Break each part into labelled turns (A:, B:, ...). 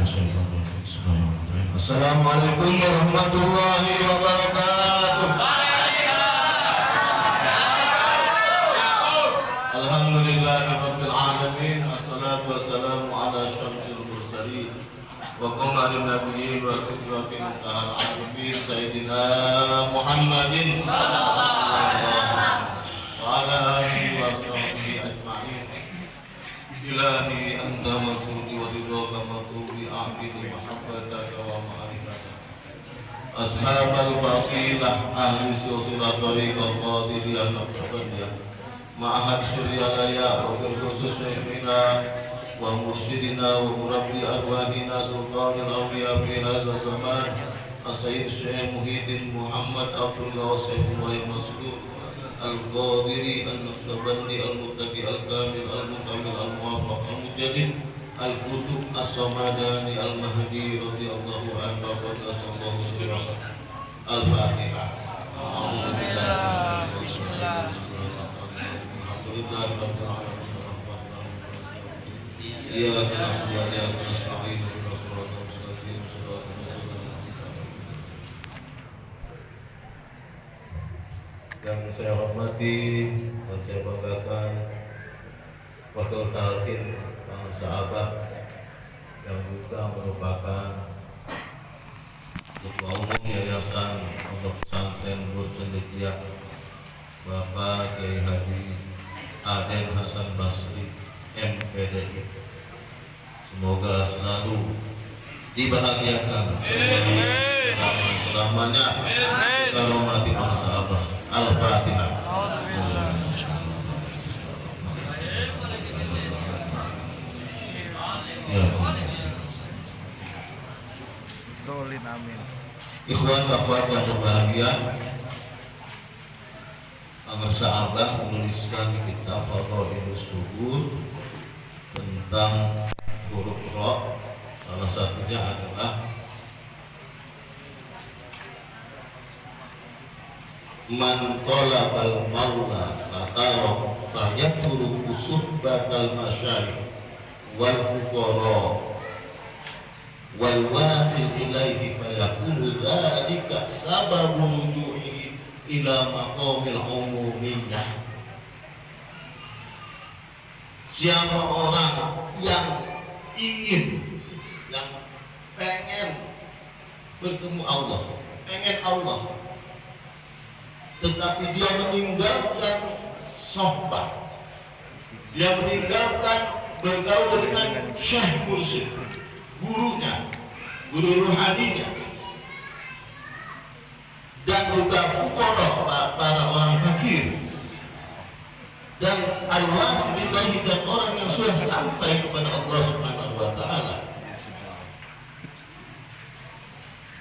A: minasyaitonir rajim. Assalamualaikum warahmatullahi wabarakatuh. Alhamdulillahirabbil alamin. Wassalatu wassalamu ala asyrafil mursalin wa qamaril nabiyyin wa sidratil muntahal arifin sayyidina Muhammadin sallallahu alaihi wasallam wa ala alihi wa sahbihi ajma'in. Ilahi anta mansuri wa ridhaka matlubi a'bidi mahabbataka wa ma'rifataka ashabal faqilah ahli silsilah tariqah qadiriyah naqshbaniyah ma'ahad suryalaya wa bil khusus syekhina wa mursyidina wa murabbi arwahina sultanil awliya fi hadha zaman as-sayyid Syekh Muhyiddin Muhammad Abdul Ghawasif Mas'ud Al-Qadiri Al-Naqsyabandi Al-Muttaqi Al-Kamil Al-Mukamil Al-Muwafaq Al-Mujadid Al-Qutub As-Samadani Al-Mahdi radhiyallahu anhu wa sallallahu alaihi Al-Fatihah. Bismillah. Yang saya hormati dan saya banggakan Wakil Talqin sahabat yang juga merupakan Ketua Umum Yayasan Pondok Pesantren Nur Cendekia Bapak Kiai Haji Aden Hasan Basri MPDI. Semoga selalu dibahagiakan selamanya kalau mati sahabat. Al-Fatihah. Ya.
B: Dolin amin.
A: Ikhwan akhwat yang berbahagia, agar sahabat menuliskan kitab Fadhailus Qubur tentang huruf Ra. Salah satunya adalah man talabal maula atau fayaturu suhbatal masyayikh wal fuqara wal wasil ilaihi fayakunu dzalika sababun ruju'i ila maqamil umumiyyah. Siapa orang yang ingin, yang pengen bertemu Allah, pengen Allah, tetapi dia meninggalkan sohbah, dia meninggalkan bergaul dengan syekh mursyid, gurunya, guru ruhaninya, dan juga fuqara, para orang fakir, dan al-wasibillahi, dan orang yang sudah sampai kepada Allah Subhanahu wa ta'ala.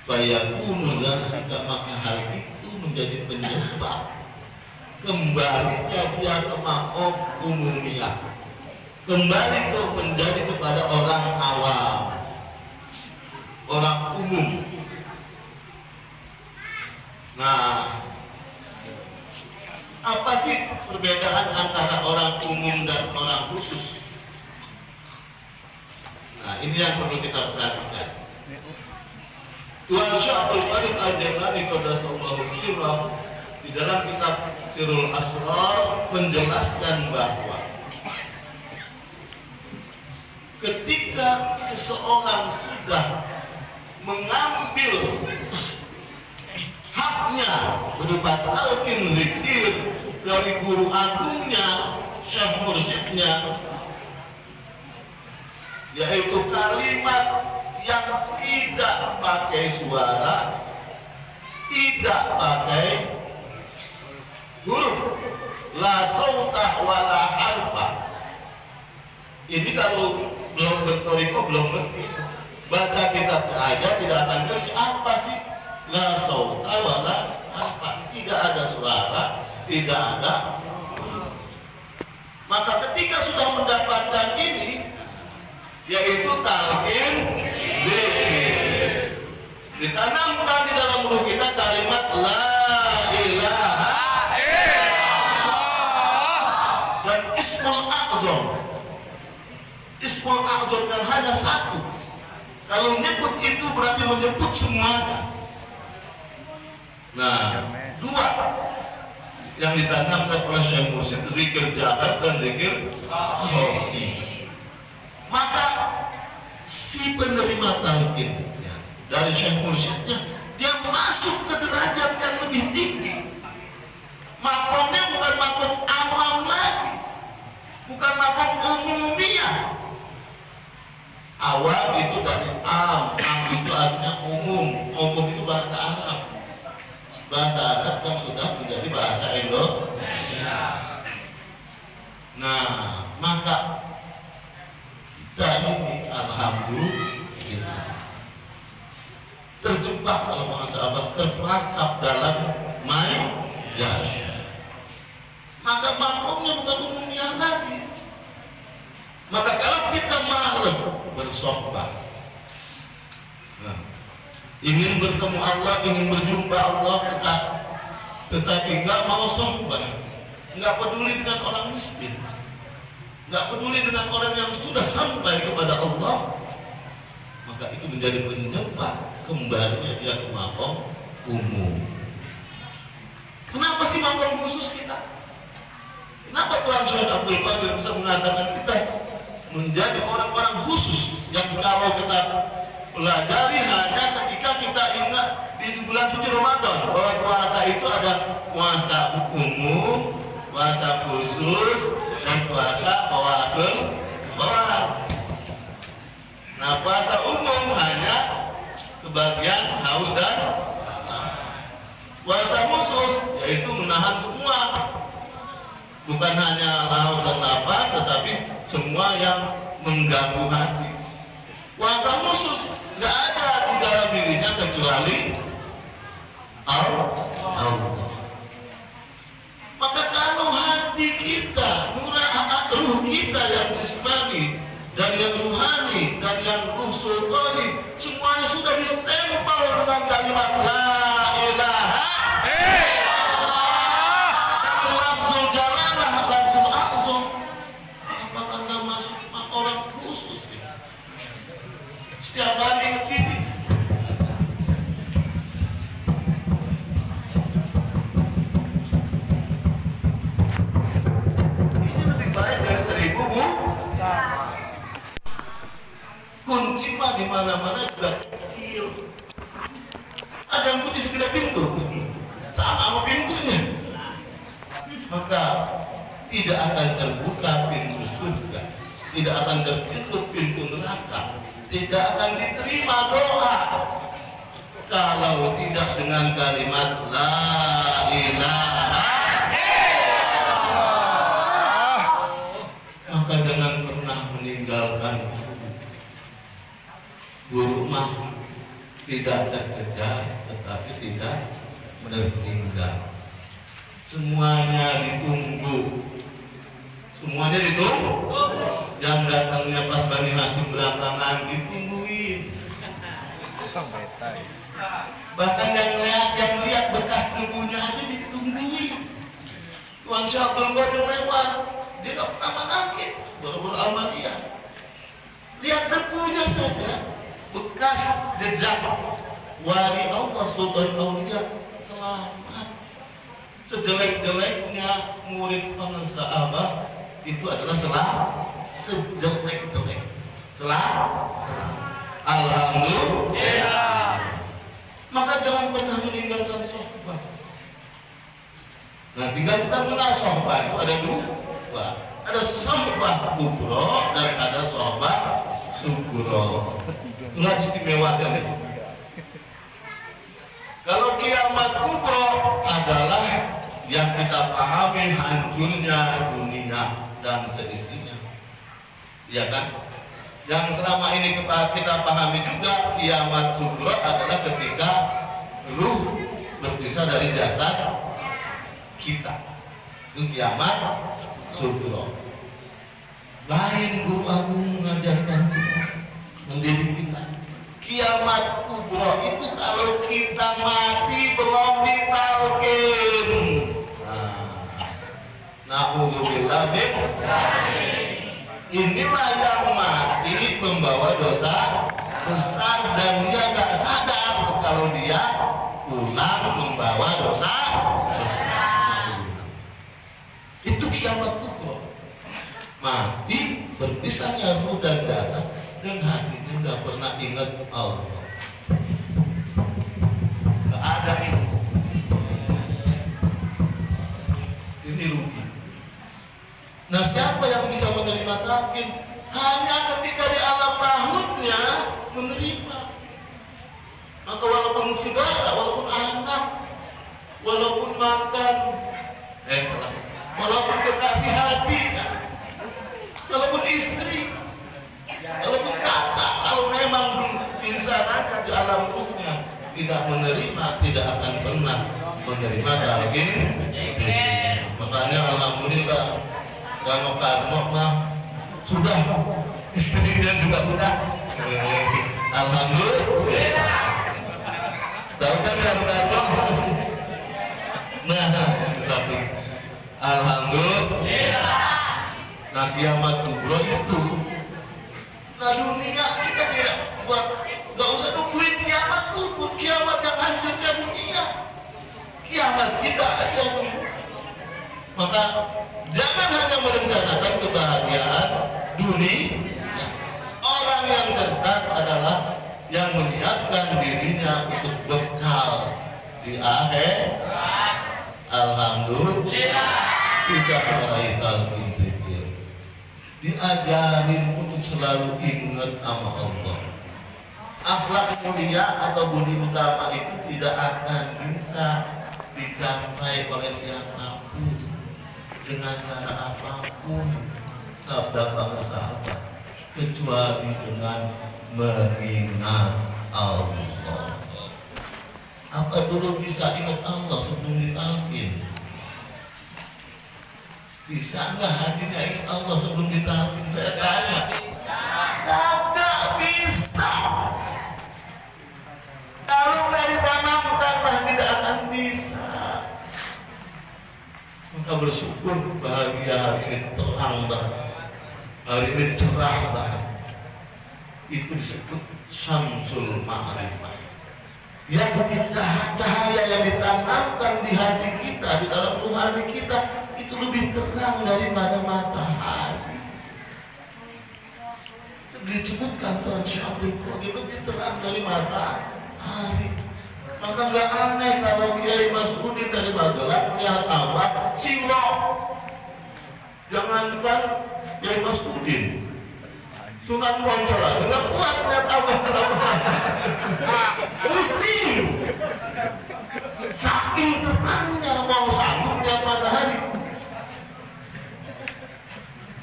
A: Fayakunu dzalika, maka hal itu menjadi penyebab kembalinya dia ke maqam umumiyah, kembali ke menjadi kepada orang awam, orang umum. Nah, apa sih perbedaan antara orang umum dan orang khusus? Nah, ini yang perlu kita perhatikan. Tuan Syekh Abdul Qadir Al-Jailani qaddasallahu sirrahu di dalam kitab Sirrul Asrar menjelaskan bahwa ketika seseorang sudah mengambil haknya berupa talqin zikir dari guru agungnya, syekh mursyidnya, yaitu kalimat yang tidak pakai suara, tidak pakai huruf, la sautah wala harfa. Ini kalau belum bertoriko, belum ngerti, baca kitab aja tidak akan ngerti apa sih la sautah wala harfa. Tidak ada suara, tidak ada huruf. Maka ketika sudah mendapatkan ini, yaitu talqin zikir, ditanamkan di dalam mulut kita kalimat la ilaha illallah dan ismul a'zam yang hanya satu, Kalau nyebut itu berarti menyebut semuanya. Nah, dua yang ditanamkan oleh Syekh Mursyid, zikir jahar dan zikir khafi. Maka si penerima talqin dari Syekh Mursyidnya, dia masuk ke derajat yang lebih tinggi. Makomnya bukan makom awam lagi, bukan makom umumiyah. Awam itu dari am itu artinya umum, umum itu bahasa Arab. Bahasa Arab kan sudah menjadi bahasa Indonesia. Nah, maka kita ini alhamdulillah terjebak, kalau bahasa sahabat, terperangkap dalam mayas. Maka makomnya bukan umumnya lagi. Maka kalau kita malas bersohbah, ingin bertemu Allah, ingin berjumpa Allah, tetapi nggak mau sohbah, nggak peduli dengan orang miskin, nggak peduli dengan orang yang sudah sampai kepada Allah, maka itu menjadi penyebab kembalinya dia ke makom umum. Kenapa sih makom khusus kita? Kenapa Tuhan Syekh Abdul Qadir bisa mengatakan kita menjadi orang-orang khusus yang kalau kita pelajari hanya ketika kita ingat di bulan suci Ramadan bahwa puasa itu ada puasa umum, puasa khusus, dan puasa khawasul khawas. Nah, puasa umum hanya kebagian haus dan puasa khusus yaitu menahan semua, bukan hanya haus dan lapar, tetapi semua yang mengganggu hati. Puasa khusus nggak ada di dalam dirinya kecuali Allah. Maka kalau hati kita, ruh kita yang jismani dan yang ruhani dan yang ruh sultani semuanya sudah distempel dengan kalimat la ilaha illallah, lafzul jalalah, lafzul a'zam, apakah anda masuk orang khusus? Setiap hari ingat ini. Ini lebih baik dari 1000 bu. Kunci mah di mana-mana juga kecil. Ada yang kunci segede pintu, sama pintunya. Maka tidak akan terbuka pintu surga, tidak akan tertutup pintu neraka, tidak akan diterima doa kalau tidak dengan kalimat la ilaha illallah. Maka jangan pernah meninggalkan guru mah tidak terkejar tetapi tidak tertinggal. Semuanya ditunggu, semuanya ditunggu. Yang datangnya pas Bani Hasyim belakangan ditungguin. Bahkan yang lihat bekas debunya aja ditungguin. Tuan Syekh Abdul Qadir lewat, dia nggak pernah menangkis, baru Ahmadiyah. Lihat debunya saja, bekas jejak wali Allah Sultan Aulia selamat. Sejelek-jeleknya murid pensahabat itu adalah sejelek-jelek alhamdulillah. Maka jangan pernah meninggalkan sohbah. Nah, tinggal kita mengenal sohbah itu ada dua, ada sohbah kubro dan ada sohbah sugro. Itulah istimewanya nih. Kalau kiamat kubro adalah yang kita pahami hancurnya dunia dan seisinya, ya kan? Yang selama ini kita pahami juga kiamat sugro adalah ketika ruh berpisah dari jasad kita. Itu kiamat sugro. Lain guru agung mengajarkan kita, mendidik kita. Kiamat kubro itu kalau kita masih belum ditalqin. Na'udzubillah inilah yang masih membawa dosa besar dan dia nggak sadar kalau dia pulang membawa dosa besar. Itu kiamat kubur. Mati berpisahnya ruh dan jasad dan hatinya nggak pernah ingat Allah. Nggak ada itu. Ini rugi. Nah, siapa yang bisa menerima talqin? Hanya ketika di alam lahutnya menerima. Maka walaupun saudara, walaupun anak, walaupun makan, walaupun kekasih hati, walaupun istri, walaupun kakak, kalau memang insan di alam ruhnya tidak menerima, tidak akan pernah menerima talqin. Makanya alhamdulillah Rano mah sudah, istrinya juga udah. Alhamdulillah. Tahu kan Rano? Nah, di samping alhamdulillah. Nah, kiamat kubro itu. Nah, dunia kita tidak buat, nggak usah nungguin kiamat kubur, kiamat yang hancurnya dunia. Kiamat kita aja dulu. Maka jangan hanya merencanakan kebahagiaan dunia. Orang yang cerdas adalah yang menyiapkan dirinya untuk bekal di akhir. Alhamdulillah sudah meraih talqin zikir. Diajarin untuk selalu ingat sama Allah. Akhlak mulia atau budi utama itu tidak akan bisa dicapai oleh siapapun dengan cara apapun, sabda para sahabat, kecuali dengan mengingat Allah. Apa dulu bisa ingat Allah sebelum ditalqin? Bisa nggak hatinya ingat Allah sebelum ditalqin? Saya tanya. Nggak bisa. Kalau nggak ditanamkan, tidak akan bisa. Maka bersyukur bahagia hari ini terang banget, hari ini cerah banget. Itu disebut syamsul ma'rifah. Yang cahaya yang ditanamkan di hati kita, di dalam rohani kita, itu lebih terang daripada matahari. Disebutkan Tuhan Syabul Qadir lebih terang dari matahari. Maka nggak aneh kalau Kiai Mas'udin dari Magelang melihat apa? Silo. Jangankan Kiai Mas'udin, Sunan Bonjol aja nggak kuat melihat apa? Mesti. Saking terangnya, mau sanggup melihat matahari.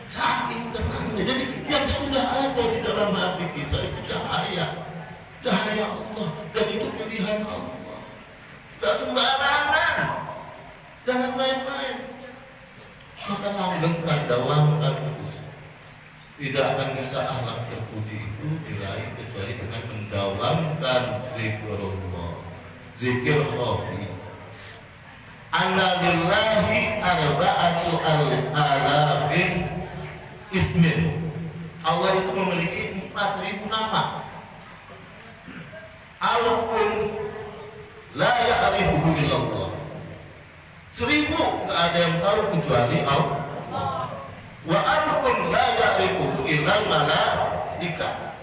A: Saking terangnya. Jadi yang sudah ada di dalam hati kita itu cahaya Allah, dan itu pilihan Allah. Gak sembarangan, jangan main-main. Maka langgengkan, dawamkan terus. Tidak akan bisa akhlak terpuji itu diraih kecuali dengan mendawamkan zikrullah, zikir khafi. Anna lillahi arba'atu alafin ismin. Allah itu memiliki 4.000 nama. Alfun la ya'rifuhu illallah. 1.000 nggak ada yang tahu kecuali Allah. Wa alfun la ya'rifuhu illal malaika.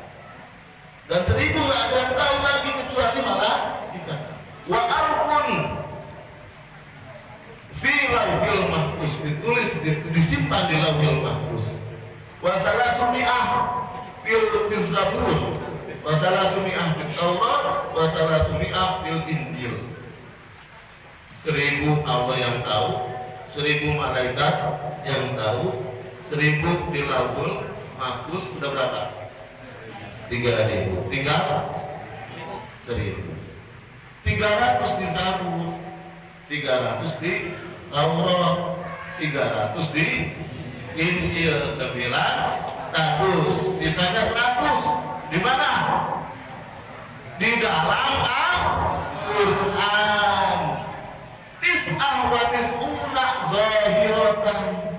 A: Dan 1.000 nggak ada yang tahu lagi kecuali malaika. Wa alfun fi lauhil mahfuz, ditulis, disimpan di lauhil mahfuz. Wa salasumi'ah fil zabur. Wasalah sumi'ah fil Taurat, wasalah sumi'ah fil Injil. 1.000 Allah yang tahu, 1.000 malaikat yang tahu, 1.000 di lauhul mahfuz. Sudah berapa? 3.000. Tinggal 1.000. 300 di Zabur, 300 di Taurat, 300 di Injil, 900. Sisanya 100. Di mana? Di dalam Al-Quran. Tis'ah wa tis'una zahiratan.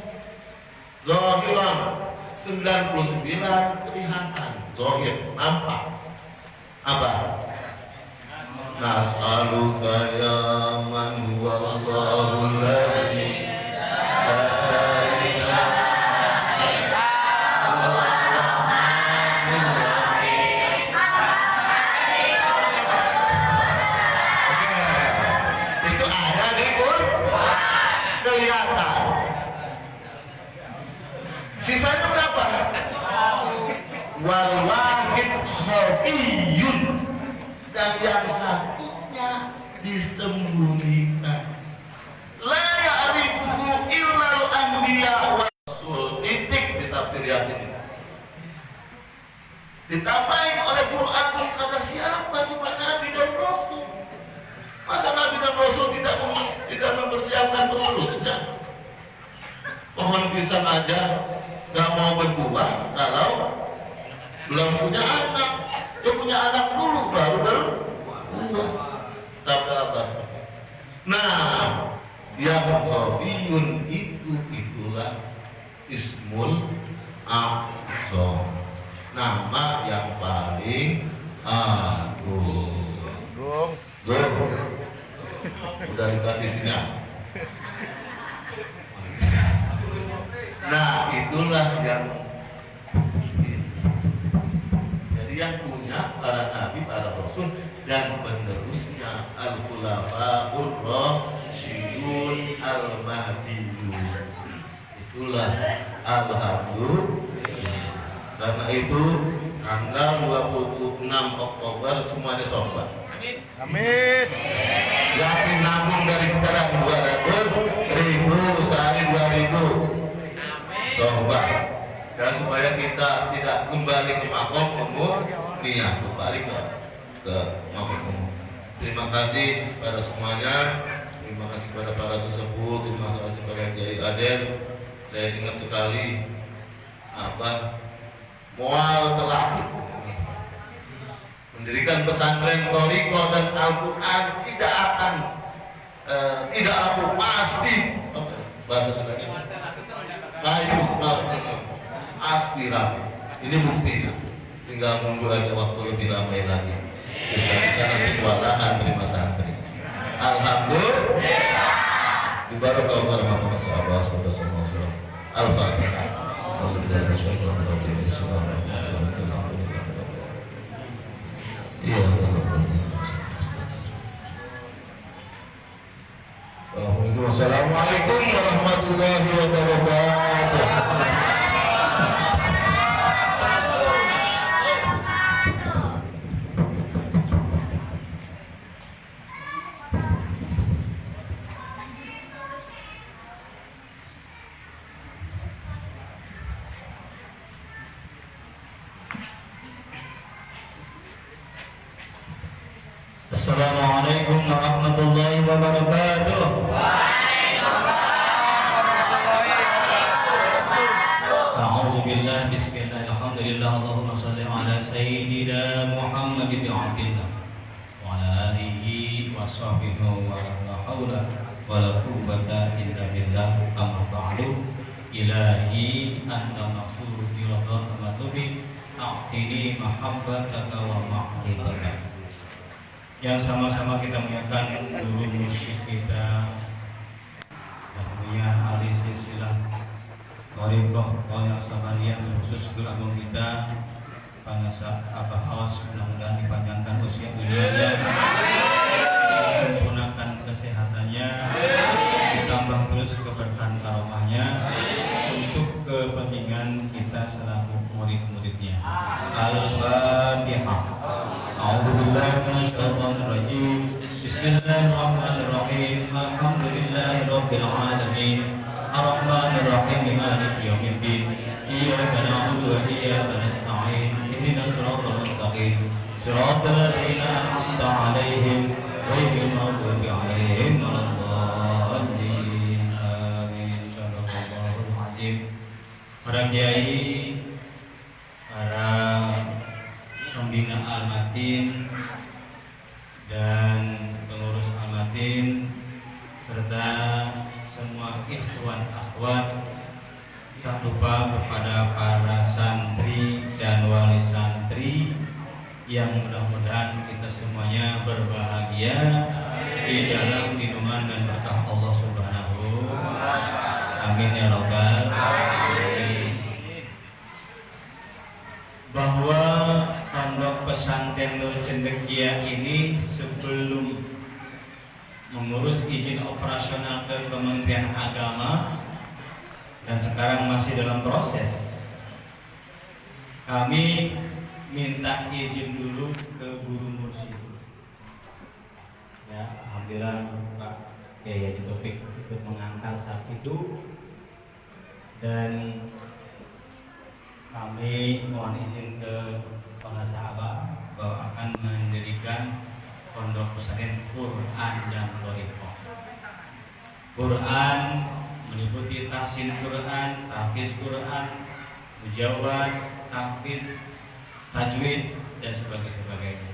A: Zahiran 99 kelihatan, zahir, nampak. Apa? Nas'aluka ya man huwa Allahul ladzi la ilaha itu ada di Quran kelihatan. Sisanya berapa? Wal wahid khafiyun, dan yang satunya disembunyikan. La ya'rifuhu illal anbiya wa rasul. Titik di tafsir Yasin. Ditambahin oleh Quran, kata siapa? Cuma Nabi dan Rasul. Masa Nabi dan Rasul tidak mempersiapkan penerusnya? Pohon pisang aja gak mau berbuah kalau belum punya anak. Dia punya anak dulu baru berbuah. Sabda atas. Nah, yang khafiyun itulah ismul a'zam, nama yang paling agung. Udah dikasih sinyal. Nah, itulah yang jadi yang punya para nabi, para rasul dan penerusnya al-khulafaur rasyidun al-mahdiyun. Itulah alhamdulillah. Karena itu tanggal 26 Oktober semuanya sobat.
B: Amin.
A: Siapin nabung dari sekarang 200.000 sehari 2.000 sobat. Dan supaya kita tidak kembali ke makom niat kembali ke makom. Terima kasih kepada semuanya. Terima kasih kepada para sesepuh. Terima kasih kepada Kiai Aden. Saya ingat sekali Abah mual telah mendirikan pesantren Toriko dan Al-Quran tidak laku pasti. Bahasa Sundanya layu pasti rapi. Ini buktinya. Tinggal nunggu aja waktu lebih lama lagi. Bisa nanti kewalahan terima santri. Alhamdulillah. Di barakah warahmatullahi wabarakatuh. Al-Fatihah. Assalamualaikum warahmatullahi wabarakatuh. Assalamualaikum warahmatullahi wabarakatuh. A'udzubillah, bismillah, alhamdulillah, Allahumma salli ala sayyidina Muhammad bin Abdillah wa ala alihi wa sahbihi wa la hawla wa la quwwata illa billah. Amma ba'du. Ilahi anta maghfurun bi rahmatika a'tini mahabbataka wa ma'rifataka. Yang sama-sama kita muliakan guru musyrik kita Dahmiyah Ali Silsilah Thariqah Qaya Sabariyah, khusus guru agung kita Panasa Abah Awas, mudah-mudahan dipanjangkan usia beliaunya, disempurnakan kesehatannya, ditambah terus keberkahan karomahnya untuk kepentingan kita selaku murid-muridnya. Al-Fatihah. A'udzubillahi minasyaitonir rajim. Bismillahirrahmanirrahim. Alhamdulillahirabbil alamin. Arrahmanir rahim. Maliki yaumiddin. Iyyaka na'budu wa iyyaka nasta'in. Ihdinas siratal mustaqim. Siratal ladzina an'amta 'alaihim ghairil maghdubi 'alaihim waladdallin. Amin. Shallallahul azim. Para kiai, para pembina Al-Matin dan pengurus Al-Matin serta semua ikhwan akhwat, tak lupa kepada para santri dan wali santri
C: yang mudah-mudahan kita semuanya berbahagia di dalam lindungan dan berkah Allah Subhanahu. Amin ya rabbal alamin. Bahwa pondok pesantren Nur Cendekia ini sebelum mengurus izin operasional ke Kementerian Agama dan sekarang masih dalam proses, kami minta izin dulu ke guru mursyid. Ya, alhamdulillah Pak Yaya Topik ikut mengantar saat itu, dan kami mohon izin ke pengusaha bahwa akan mendirikan pondok pesantren Quran dan Thariqah. Quran meliputi tahsin Quran, tahfiz Quran, mujawad, tahfidz, tajwid dan sebagainya.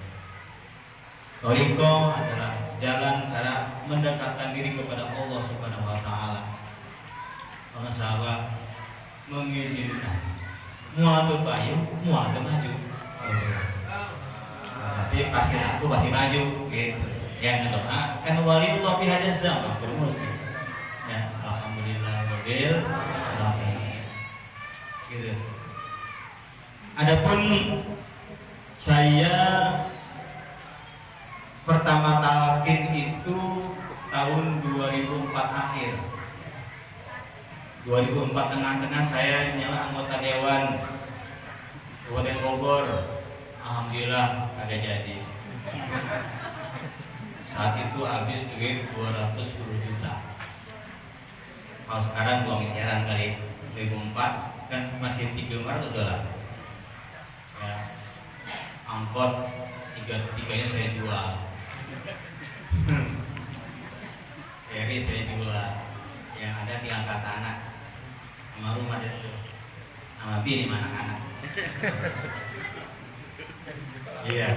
C: Thariqah adalah jalan cara mendekatkan diri kepada Allah Subhanahu wa taala. Pengusaha mengizinkan muatu payu, muatu maju. Tapi pasti aku pasti maju gitu. Yang doa kan waliullah fi hadzal zaman bermuslim. Ya, alhamdulillah rabbil alamin. Gitu. Adapun saya pertama talqin itu tahun 2004 akhir. 2004 tengah-tengah saya nyala anggota dewan Kabupaten Bogor. Alhamdulillah kagak jadi. Saat itu habis duit 210 juta. Kalau sekarang gua miliaran kali. 2004 kan masih 300 dolar. Ya. Angkot tiga-tiganya saya jual. Ferry saya jual. Yang ada di angkat anak sama rumah itu sama bini anak-anak. Iya,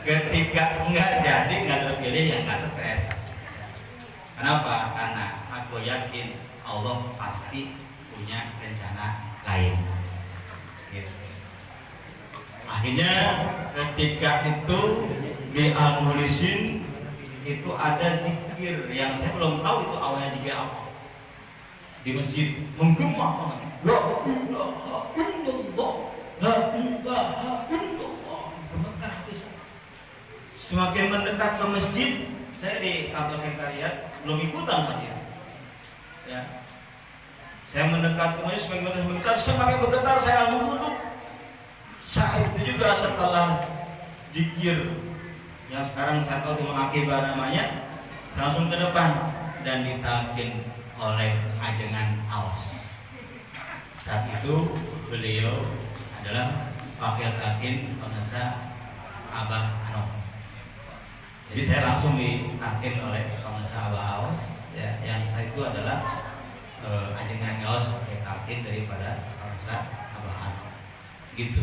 C: ketika enggak jadi, enggak terpilih, ya enggak stres. Kenapa? Karena aku yakin Allah pasti punya rencana lain. Gitu. Akhirnya ketika itu di Al-Muhlisin itu ada zikir yang saya belum tahu itu awalnya zikir apa. Di masjid menggema banget. La ilaha illallah, la ilaha illallah. Gemetar hati saya. Semakin mendekat ke masjid, saya di kantor sekretariat belum ikutan saja. Ya. Saya mendekat ke masjid, semakin bergetar saya duduk. Saat itu juga setelah zikir yang sekarang saya tahu di Akibah namanya, saya langsung ke depan dan ditalkin oleh ajengan Awas. Saat itu beliau adalah wakil talqin pengusaha Abah Anom. Jadi saya langsung ditalqin oleh pengusaha Abah Awas, ya, yang saya itu adalah ajengan Awas wakil talqin daripada pengusaha Abah Anom. Gitu.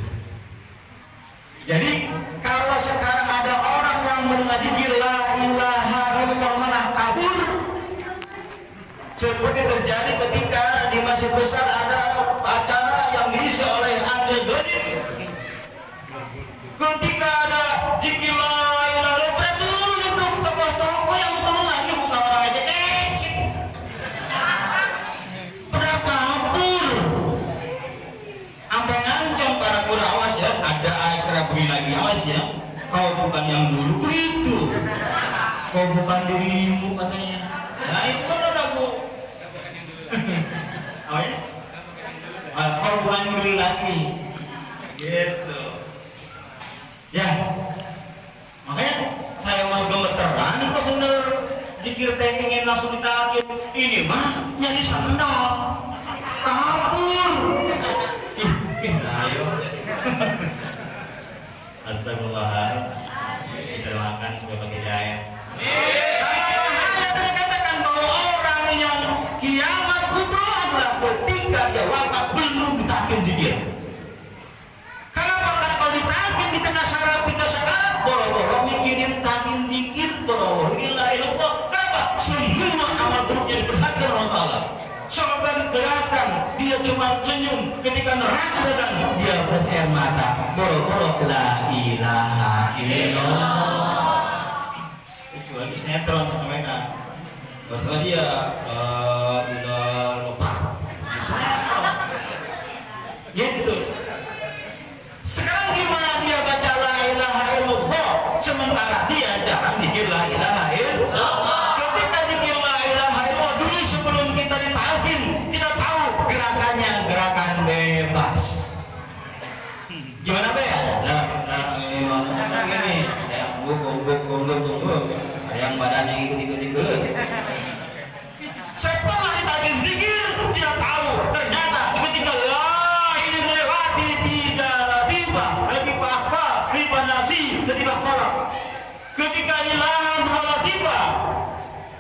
C: Jadi kalau sekarang ada orang yang mendengar zikir la ilaha illallah malah kabur, seperti terjadi ketika di Masjid Besar ada acara yang diisi oleh Andi Ghanim. Ketika ada zikir la ilaha illallah, turun itu tokoh-tokoh yang turun lagi bukan orang ecek-ecek. Pada kabur. Sampai ngancam para kuda Awas, ya, ada acara begini lagi, awas ya. Kau bukan yang dulu begitu. Kau bukan dirimu katanya. Nah itu kan ragu. Oh ya? Kau bukan dulu lagi. Gitu. Ya. Makanya saya mau gemeteran kok sener zikir teh ingin langsung ditalkin. Ini mah nyari sandal. Kabur. Ayo. Astagfirullahaladzim. Kita doakan semoga hidayah. Karena dikatakan bahwa orang yang kiamat kubra adalah ketika dia wafat belum ditalkin zikir. Kenapa? Karena kalau ditalkin di tengah syarab kita sekarang boro-boro mikirin talkin zikir, boro-boro la ilaha illallah. Kenapa? Semua amal buruknya diperhatikan Allah Ta'ala. Coba digerakkan, dia cuma senyum tersenyum, ketika neraka datang dia beras air mata, boro-boro la ilaha illallah. Kecuali sinetron mereka, bahwa dia sinetron, gitu. Sekarang gimana dia baca la ilaha illallah, sementara dia jarang zikir la ilaha illallah. Ketika zikir la ilaha illallah dulu sebelum kita ditalkin, kita tahu gerakannya gerakan bebas. Gimana be? Ada yang gungguk, ada yang badannya ikut. Setelah ditalkin zikir, kita tahu ternyata ketika ini melewati tiga riba nafsi, latifah kolak. Ketika hilang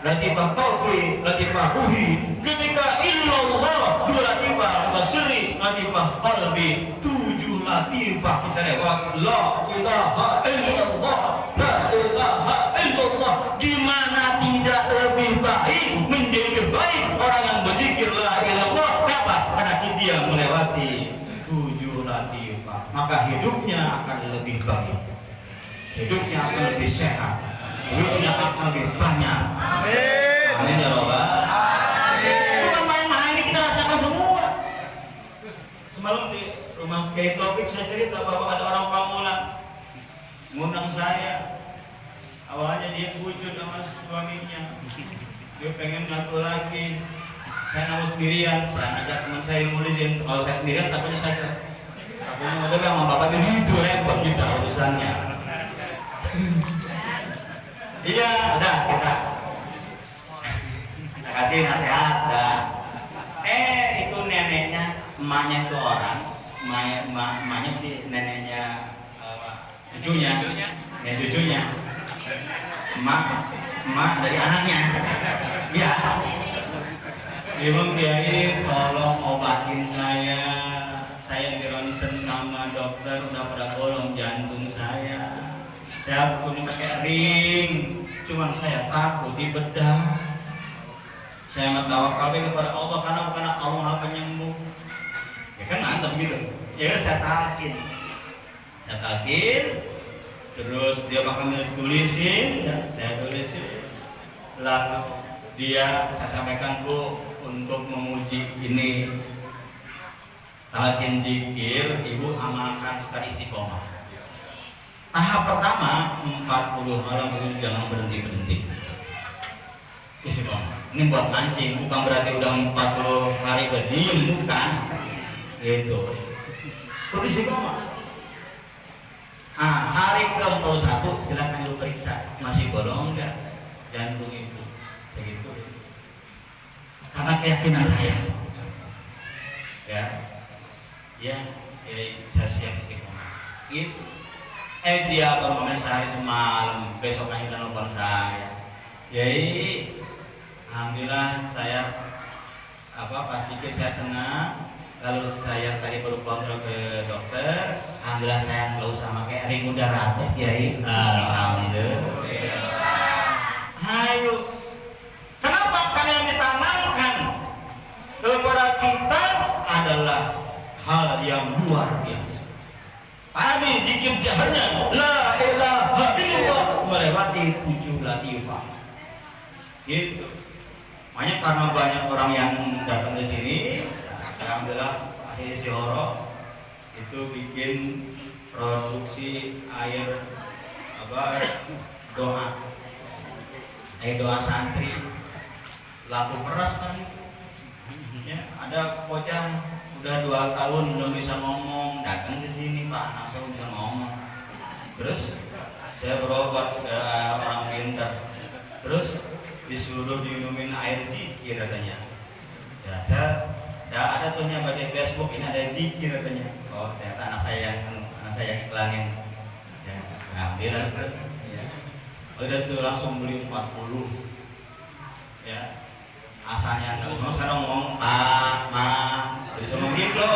C: latifah kaufi, latifah ruhi. Ketika illallah, 2 latifah, basri, latifah qalbi, 7 latifah kita lewat. La ilaha illallah, la ilaha illallah. Gimana tidak lebih baik, menjadi baik orang yang berzikir la ilallah? Kenapa? Karena dia melewati 7 latifah, maka hidupnya akan lebih baik, hidupnya akan lebih sehat, hidupnya akan lebih banyak. Amin ya Rabbal. Bukan main-main, ini kita rasakan semua. Semalam di rumah Kiai Taufik saya cerita bahwa ada orang Pamulang ngundang saya. Awalnya dia wujud sama suaminya, dia pengen ngaku lagi. Saya namu sendirian, saya ngajak teman saya yang ngulisin. Kalau saya sendirian takutnya saya udah sama bapak itu repot kita urusannya. Iya, udah kita kasih nasihat dah. Itu neneknya, emaknya itu orang, emaknya sih neneknya cucunya, emak dari anaknya. Ya, Ibu Kiai tolong obatin saya di ronsen sama dokter udah pada bolong jantung saya pun pakai ring, cuman saya takut dibedah. Saya tawakal kepada Allah karena bukan Allah penyembuh. Ya kan mantap gitu. Ya saya takin, terus dia bakal tulisin, ya saya tulisin. Lalu saya sampaikan Bu untuk memuji ini. Talqin zikir, ibu amalkan sekali istiqomah. Tahap pertama 40 malam itu jangan berhenti. Istiqomah. Ini buat mancing, bukan berarti udah 40 hari berdiam, bukan. Gitu. Kudu istiqomah. Hari ke-41 silakan lu periksa masih bolong enggak jantung ibu. Segitu. Karena keyakinan saya. Ya, saya siap istiqomah. Gitu. Dia baru main sehari semalam, besoknya udah nelfon saya. Alhamdulillah saya pas pikir saya tenang. Lalu saya tadi baru kontrol ke dokter. Alhamdulillah saya nggak usah pakai ring udah rapet Kiai. Alhamdulillah. Ayo. Kenapa? Karena yang ditanamkan kepada kita adalah hal yang luar biasa. Tadi zikir jaharnya la ilaha illallah melewati 7 latifah. Gitu. Makanya karena banyak orang yang datang ke sini, alhamdulillah akhirnya si Horo itu bikin produksi air doa santri lampu peras kan itu. Ya, ada bocah udah 2 tahun belum bisa ngomong, datang ke sini Pak, anak saya bisa ngomong. Terus saya berobat ke orang pintar, terus disuruh diminumin air zikir katanya. Ya saya ada tuhnya baca Facebook ini ada zikir katanya. Oh ternyata anak saya iklanin. Ya, alhamdulillah. Ya. Udah tuh langsung beli 40. Ya. Asalnya nggak bisa sekarang ngomong jadi sama gitu.